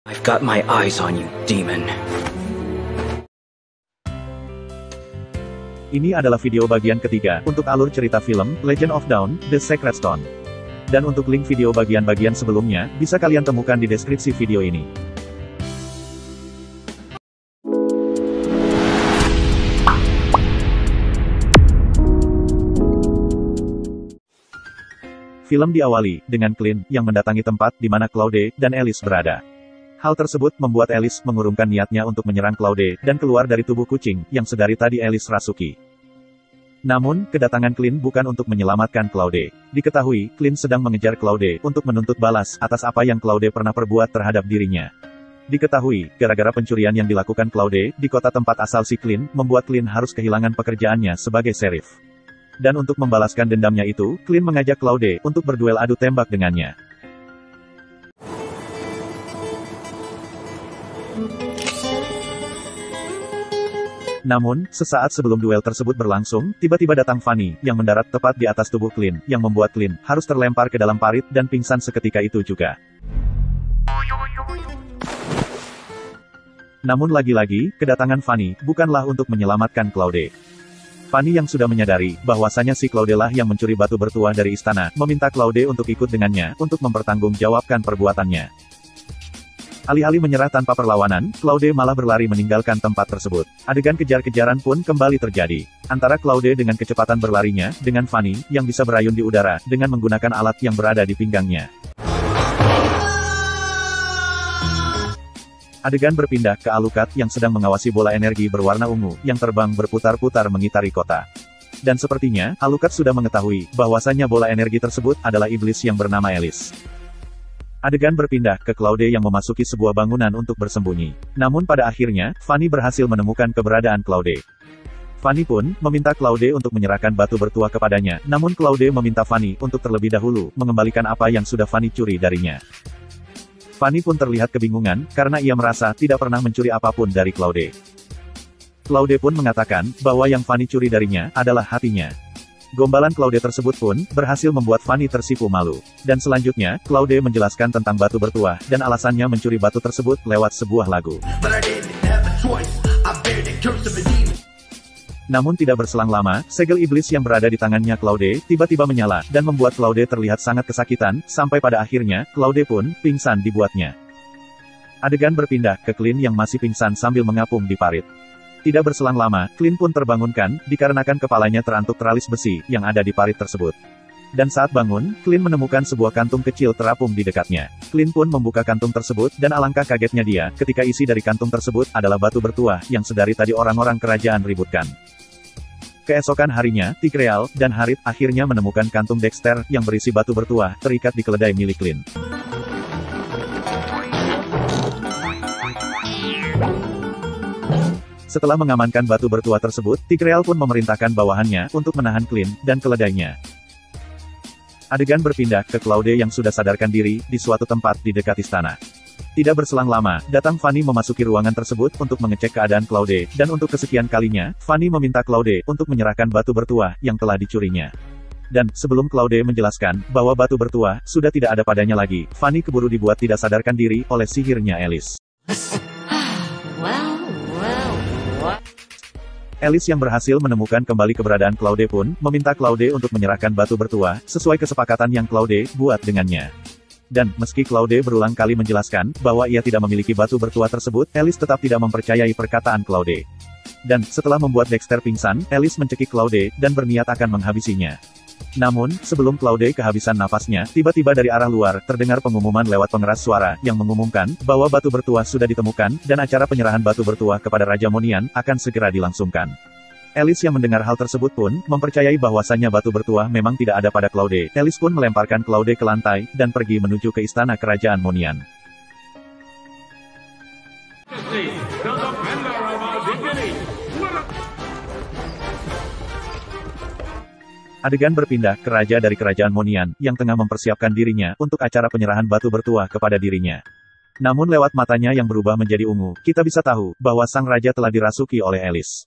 I've got my eyes on you, demon. Ini adalah video bagian ketiga untuk alur cerita film Legend of Dawn: The Sacred Stone. Dan untuk link video bagian-bagian sebelumnya, bisa kalian temukan di deskripsi video ini. Film diawali dengan Clint yang mendatangi tempat di mana Claude dan Alice berada. Hal tersebut membuat Alice mengurungkan niatnya untuk menyerang Claude dan keluar dari tubuh kucing yang sedari tadi Alice rasuki. Namun, kedatangan Clint bukan untuk menyelamatkan Claude. Diketahui, Clint sedang mengejar Claude untuk menuntut balas atas apa yang Claude pernah perbuat terhadap dirinya. Diketahui, gara-gara pencurian yang dilakukan Claude di kota tempat asal si Clint, membuat Clint harus kehilangan pekerjaannya sebagai sheriff. Dan untuk membalaskan dendamnya itu, Clint mengajak Claude untuk berduel adu tembak dengannya. Namun, sesaat sebelum duel tersebut berlangsung, tiba-tiba datang Fanny, yang mendarat tepat di atas tubuh Clint, yang membuat Clint harus terlempar ke dalam parit dan pingsan seketika itu juga. Namun lagi-lagi, kedatangan Fanny bukanlah untuk menyelamatkan Claude. Fanny yang sudah menyadari bahwasanya si Claude lah yang mencuri batu bertuah dari istana, meminta Claude untuk ikut dengannya untuk mempertanggungjawabkan perbuatannya. Alih-alih menyerah tanpa perlawanan, Claude malah berlari meninggalkan tempat tersebut. Adegan kejar-kejaran pun kembali terjadi. Antara Claude dengan kecepatan berlarinya, dengan Fanny, yang bisa berayun di udara, dengan menggunakan alat yang berada di pinggangnya. Adegan berpindah ke Alucard yang sedang mengawasi bola energi berwarna ungu, yang terbang berputar-putar mengitari kota. Dan sepertinya, Alucard sudah mengetahui, bahwasanya bola energi tersebut adalah iblis yang bernama Alice. Adegan berpindah ke Claude yang memasuki sebuah bangunan untuk bersembunyi. Namun pada akhirnya, Fanny berhasil menemukan keberadaan Claude. Fanny pun meminta Claude untuk menyerahkan batu bertuah kepadanya, namun Claude meminta Fanny untuk terlebih dahulu mengembalikan apa yang sudah Fanny curi darinya. Fanny pun terlihat kebingungan, karena ia merasa tidak pernah mencuri apapun dari Claude. Claude pun mengatakan bahwa yang Fanny curi darinya adalah hatinya. Gombalan Claude tersebut pun berhasil membuat Fanny tersipu malu. Dan selanjutnya, Claude menjelaskan tentang batu bertuah, dan alasannya mencuri batu tersebut lewat sebuah lagu. Namun tidak berselang lama, segel iblis yang berada di tangannya Claude, tiba-tiba menyala, dan membuat Claude terlihat sangat kesakitan, sampai pada akhirnya, Claude pun pingsan dibuatnya. Adegan berpindah ke Clint yang masih pingsan sambil mengapung di parit. Tidak berselang lama, Clint pun terbangunkan, dikarenakan kepalanya terantuk teralis besi, yang ada di parit tersebut. Dan saat bangun, Clint menemukan sebuah kantung kecil terapung di dekatnya. Clint pun membuka kantung tersebut, dan alangkah kagetnya dia, ketika isi dari kantung tersebut adalah batu bertuah, yang sedari tadi orang-orang kerajaan ributkan. Keesokan harinya, Tigreal dan Harith akhirnya menemukan kantung Dexter, yang berisi batu bertuah, terikat di keledai milik Clint. Setelah mengamankan batu bertuah tersebut, Tigreal pun memerintahkan bawahannya untuk menahan Clint dan keledainya. Adegan berpindah ke Claude yang sudah sadarkan diri di suatu tempat di dekat istana. Tidak berselang lama, datang Fanny memasuki ruangan tersebut untuk mengecek keadaan Claude, dan untuk kesekian kalinya, Fanny meminta Claude untuk menyerahkan batu bertuah yang telah dicurinya. Dan, sebelum Claude menjelaskan bahwa batu bertuah sudah tidak ada padanya lagi, Fanny keburu dibuat tidak sadarkan diri oleh sihirnya Alice. Alice yang berhasil menemukan kembali keberadaan Claude pun, meminta Claude untuk menyerahkan batu bertuah, sesuai kesepakatan yang Claude buat dengannya. Dan, meski Claude berulang kali menjelaskan bahwa ia tidak memiliki batu bertuah tersebut, Alice tetap tidak mempercayai perkataan Claude. Dan, setelah membuat Dexter pingsan, Alice mencekik Claude, dan berniat akan menghabisinya. Namun, sebelum Claude kehabisan nafasnya, tiba-tiba dari arah luar, terdengar pengumuman lewat pengeras suara, yang mengumumkan, bahwa batu bertuah sudah ditemukan, dan acara penyerahan batu bertuah kepada Raja Monian, akan segera dilangsungkan. Alice yang mendengar hal tersebut pun, mempercayai bahwasanya batu bertuah memang tidak ada pada Claude. Alice pun melemparkan Claude ke lantai, dan pergi menuju ke istana kerajaan Monian. Adegan berpindah ke raja dari kerajaan Monian, yang tengah mempersiapkan dirinya untuk acara penyerahan batu bertuah kepada dirinya. Namun lewat matanya yang berubah menjadi ungu, kita bisa tahu bahwa sang raja telah dirasuki oleh Alice.